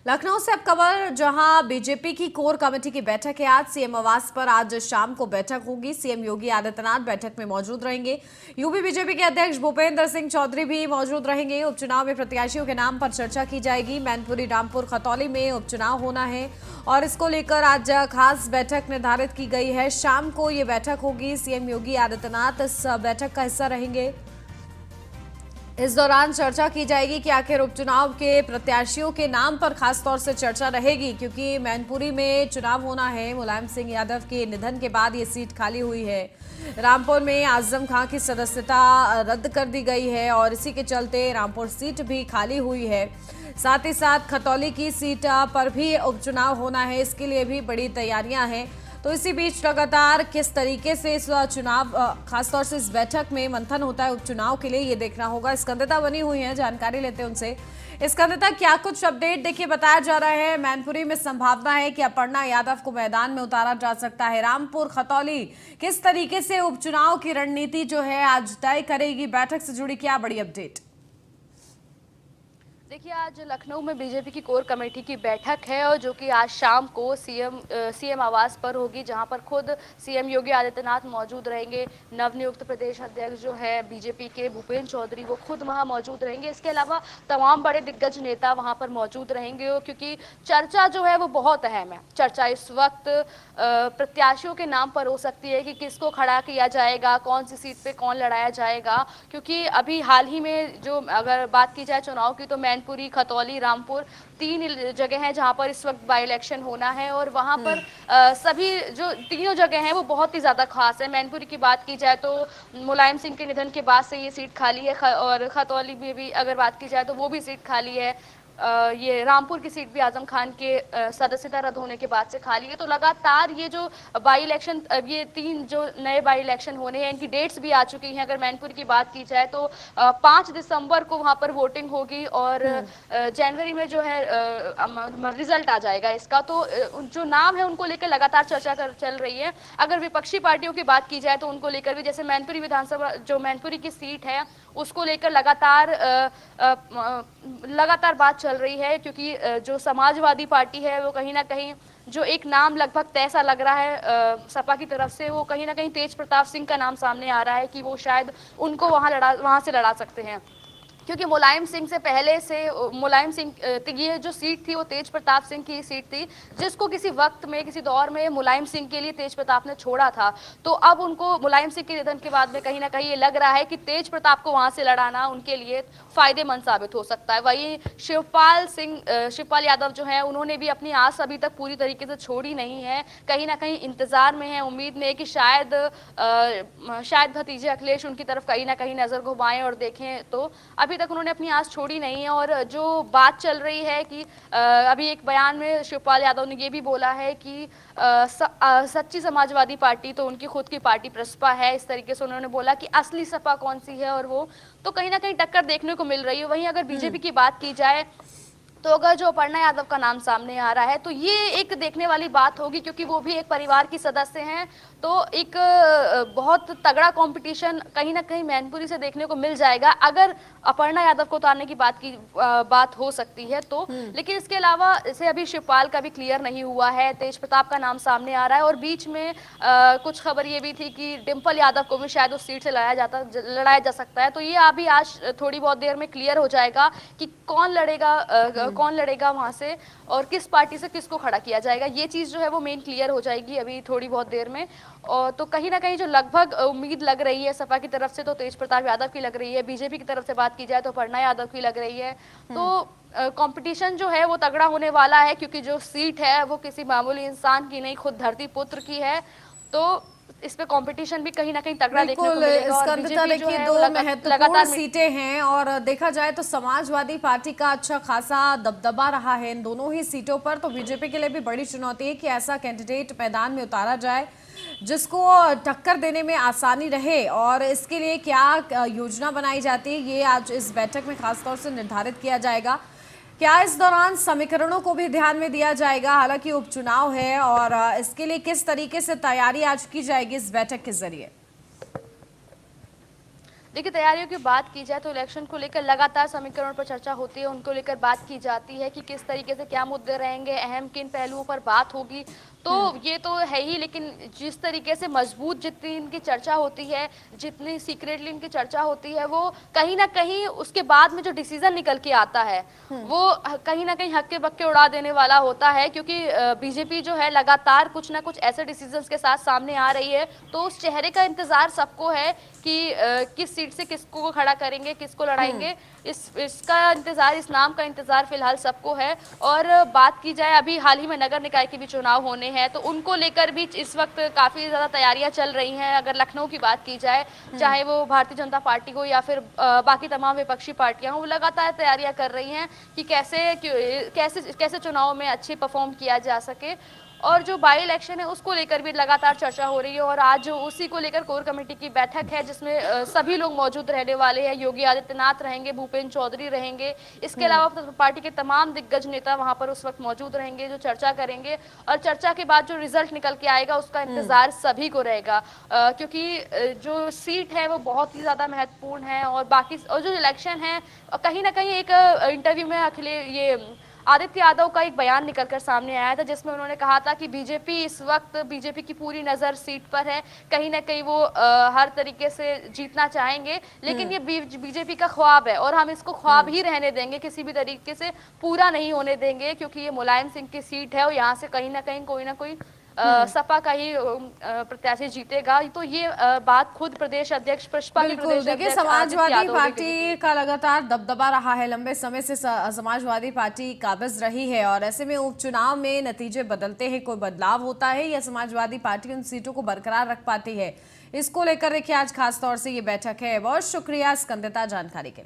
लखनऊ से अब खबर, जहां बीजेपी की कोर कमेटी की बैठक है। आज सीएम आवास पर आज शाम को बैठक होगी। सीएम योगी आदित्यनाथ बैठक में मौजूद रहेंगे। यूपी बीजेपी के अध्यक्ष भूपेंद्र सिंह चौधरी भी मौजूद रहेंगे। उपचुनाव में प्रत्याशियों के नाम पर चर्चा की जाएगी। मैनपुरी, रामपुर, खतौली में उपचुनाव होना है और इसको लेकर आज खास बैठक निर्धारित की गई है। शाम को ये बैठक होगी। सीएम योगी आदित्यनाथ इस बैठक का हिस्सा रहेंगे। इस दौरान चर्चा की जाएगी कि आखिर उपचुनाव के प्रत्याशियों के नाम पर खास तौर से चर्चा रहेगी, क्योंकि मैनपुरी में चुनाव होना है। मुलायम सिंह यादव के निधन के बाद ये सीट खाली हुई है। रामपुर में आजम खां की सदस्यता रद्द कर दी गई है और इसी के चलते रामपुर सीट भी खाली हुई है। साथ ही साथ खतौली की सीट पर भी उपचुनाव होना है। इसके लिए भी बड़ी तैयारियां हैं। तो इसी बीच लगातार किस तरीके से इस चुनाव, खासतौर से इस बैठक में मंथन होता है उपचुनाव के लिए, ये देखना होगा। स्कंदता बनी हुई है, जानकारी लेते हैं उनसे। स्कंदता, क्या कुछ अपडेट? देखिए, बताया जा रहा है मैनपुरी में संभावना है कि अपर्णा यादव को मैदान में उतारा जा सकता है। रामपुर, खतौली, किस तरीके से उपचुनाव की रणनीति जो है आज तय करेगी? बैठक से जुड़ी क्या बड़ी अपडेट? देखिए, आज लखनऊ में बीजेपी की कोर कमेटी की बैठक है और जो कि आज शाम को सीएम आवास पर होगी, जहां पर खुद सीएम योगी आदित्यनाथ मौजूद रहेंगे। नवनियुक्त प्रदेश अध्यक्ष जो है बीजेपी के भूपेंद्र चौधरी, वो खुद वहां मौजूद रहेंगे। इसके अलावा तमाम बड़े दिग्गज नेता वहां पर मौजूद रहेंगे, क्योंकि चर्चा जो है वो बहुत अहम है। चर्चा इस वक्त प्रत्याशियों के नाम पर हो सकती है कि किसको खड़ा किया जाएगा, कौन सी सीट पे कौन लड़ाया जाएगा। क्योंकि अभी हाल ही में जो अगर बात की जाए चुनाव की, तो मैनपुरी, खतौली, रामपुर 3 जगह हैं जहां पर इस वक्त बाई इलेक्शन होना है और वहां पर सभी जो तीनों जगह हैं वो बहुत ही ज़्यादा खास है। मैनपुरी की बात की जाए तो मुलायम सिंह के निधन के बाद से ये सीट खाली है और खतौली में भी अगर बात की जाए तो वो भी सीट खाली है। ये रामपुर की सीट भी आजम खान के सदस्यता रद्द होने के बाद से खाली है। तो लगातार ये जो बाई इलेक्शन, ये 3 जो नए बाई इलेक्शन होने हैं, इनकी डेट्स भी आ चुकी हैं। अगर मैनपुर की बात की जाए तो 5 दिसंबर को वहां पर वोटिंग होगी और जनवरी में जो है रिजल्ट आ जाएगा इसका। तो जो नाम है उनको लेकर लगातार चर्चा चल रही है। अगर विपक्षी पार्टियों की बात की जाए तो उनको लेकर भी, जैसे मैनपुरी विधानसभा, जो मैनपुरी की सीट है उसको लेकर लगातार बात चल रही है, क्योंकि जो समाजवादी पार्टी है वो कहीं ना कहीं, जो एक नाम लगभग तय सा लग रहा है सपा की तरफ से, वो कहीं ना कहीं तेज प्रताप सिंह का नाम सामने आ रहा है कि वो शायद उनको वहां से लड़ा सकते हैं। क्योंकि मुलायम सिंह से पहले से मुलायम सिंह, ये जो सीट थी वो तेज प्रताप सिंह की सीट थी, जिसको किसी वक्त में, किसी दौर में मुलायम सिंह के लिए तेज प्रताप ने छोड़ा था। तो अब उनको मुलायम सिंह के निधन के बाद में कहीं ना कहीं ये लग रहा है कि तेज प्रताप को वहां से लड़ाना उनके लिए फायदेमंद साबित हो सकता है। वही शिवपाल यादव जो है, उन्होंने भी अपनी आस अभी तक पूरी तरीके से छोड़ी नहीं है। कहीं ना कहीं इंतजार में है, उम्मीद में है कि शायद भतीजे अखिलेश उनकी तरफ कहीं ना कहीं नजर घुमाएं और देखें। तो अभी तक उन्होंने अपनी आस छोड़ी नहीं है। और जो बात चल रही है कि अभी एक बयान में शिवपाल यादव ने ये भी बोला है कि सच्ची समाजवादी पार्टी तो उनकी खुद की पार्टी प्रसपा है। इस तरीके से उन्होंने बोला कि असली सपा कौन सी है, और वो तो कहीं ना कहीं टक्कर देखने को मिल रही है। वहीं अगर बीजेपी की बात की जाए तो अगर जो अपर्णा यादव का नाम सामने आ रहा है तो ये एक देखने वाली बात होगी, क्योंकि वो भी एक परिवार की सदस्य हैं। तो एक बहुत तगड़ा कंपटीशन कहीं ना कहीं मैनपुरी से देखने को मिल जाएगा अगर अपर्णा यादव को उतारने की बात हो सकती है तो। लेकिन इसके अलावा इसे अभी शिवपाल का भी क्लियर नहीं हुआ है, तेज प्रताप का नाम सामने आ रहा है। और बीच में कुछ खबर ये भी थी कि डिम्पल यादव को भी शायद उस सीट से लड़ाया जा सकता है। तो ये अभी आज थोड़ी बहुत देर में क्लियर हो जाएगा कि कौन लड़ेगा वहां से और किस पार्टी से किसको खड़ा किया जाएगा। ये चीज जो है वो मेन क्लियर हो जाएगी अभी थोड़ी बहुत देर में। और तो कहीं ना कहीं जो लगभग उम्मीद लग रही है सपा की तरफ से तो तेज प्रताप यादव की लग रही है, बीजेपी की तरफ से बात की जाए तो अपर्णा यादव की लग रही है। तो कंपटीशन जो है वो तगड़ा होने वाला है, क्योंकि जो सीट है वो किसी मामूली इंसान की नहीं, खुद धरती पुत्र की है। तो इस पे कंपटीशन भी कहीं ना कहीं तगड़ा देखने को मिलेगा। और बीजेपी जो है दो महत्वपूर्ण सीटें हैं और देखा जाए तो समाजवादी पार्टी का अच्छा खासा दबदबा रहा है इन दोनों ही सीटों पर। तो बीजेपी के लिए भी बड़ी चुनौती है कि ऐसा कैंडिडेट मैदान में उतारा जाए जिसको टक्कर देने में आसानी रहे, और इसके लिए क्या योजना बनाई जाती है ये आज इस बैठक में खासतौर से निर्धारित किया जाएगा। क्या इस दौरान समीकरणों को भी ध्यान में दिया जाएगा? हालांकि उपचुनाव है और इसके लिए किस तरीके से तैयारी आज की जाएगी इस बैठक के जरिए? देखिए, तैयारियों की बात की जाए तो इलेक्शन को लेकर लगातार समीकरणों पर चर्चा होती है, उनको लेकर बात की जाती है कि किस तरीके से क्या मुद्दे रहेंगे, अहम किन पहलुओं पर बात होगी। तो ये तो है ही, लेकिन जिस तरीके से मजबूत जितनी इनकी चर्चा होती है, जितनी सीक्रेटली इनकी चर्चा होती है, वो कहीं न कहीं उसके बाद में जो डिसीजन निकल के आता है, वो कहीं न कहीं हक्के-बक्के उड़ा देने वाला होता है, क्योंकि बीजेपी जो है लगातार कुछ न कुछ ऐसे डिसीजंस के साथ सामने आ रही है। तो उस चेहरे का इंतज़ार सबको है कि किस सीट से किसको खड़ा करेंगे, किसको लड़ाएँगे, इसका इंतज़ार, इस नाम का इंतज़ार फ़िलहाल सबको है। और बात की जाए, अभी हाल ही में नगर निकाय के भी चुनाव होने हैं, तो उनको लेकर भी इस वक़्त काफ़ी ज़्यादा तैयारियाँ चल रही हैं। अगर लखनऊ की बात की जाए, चाहे वो भारतीय जनता पार्टी हो या फिर बाकी तमाम विपक्षी पार्टियाँ हों, वो लगातार तैयारियाँ कर रही हैं कि कैसे चुनाव में अच्छे परफ़ॉर्म किया जा सके। और जो बाई इलेक्शन है, उसको लेकर भी लगातार चर्चा हो रही है, और आज उसी को लेकर कोर कमेटी की बैठक है, जिसमें सभी लोग मौजूद रहने वाले हैं। योगी आदित्यनाथ रहेंगे, भूपेंद्र चौधरी रहेंगे, इसके अलावा पार्टी के तमाम दिग्गज नेता वहां पर उस वक्त मौजूद रहेंगे, जो चर्चा करेंगे। और चर्चा के बाद जो रिजल्ट निकल के आएगा, उसका इंतजार सभी को रहेगा, क्योंकि जो सीट है वो बहुत ही ज्यादा महत्वपूर्ण है। और जो इलेक्शन है, कहीं ना कहीं एक इंटरव्यू में आदित्य यादव का एक बयान निकलकर सामने आया था, जिसमें उन्होंने कहा था कि बीजेपी की पूरी नज़र सीट पर है। कहीं ना कहीं वो हर तरीके से जीतना चाहेंगे, लेकिन ये बीजेपी का ख्वाब है, और हम इसको ख्वाब ही रहने देंगे, किसी भी तरीके से पूरा नहीं होने देंगे, क्योंकि ये मुलायम सिंह की सीट है, और यहाँ से कहीं ना कहीं कोई ना कोई सपा का ही प्रत्याशी जीतेगा। तो ये बात खुद प्रदेश अध्यक्ष पुष्पा के बिल्कुल, प्रदेश देखिए अध्यक्ष आदित्य समाजवादी यादव ने पार्टी का लगातार दबदबा रहा है, लंबे समय से समाजवादी पार्टी काबिज रही है, और ऐसे में उपचुनाव में नतीजे बदलते हैं, कोई बदलाव होता है या समाजवादी पार्टी उन सीटों को बरकरार रख पाती है, इसको लेकर देखिए आज खास तौर से ये बैठक है। बहुत शुक्रिया स्कंदिता जानकारी के लिए।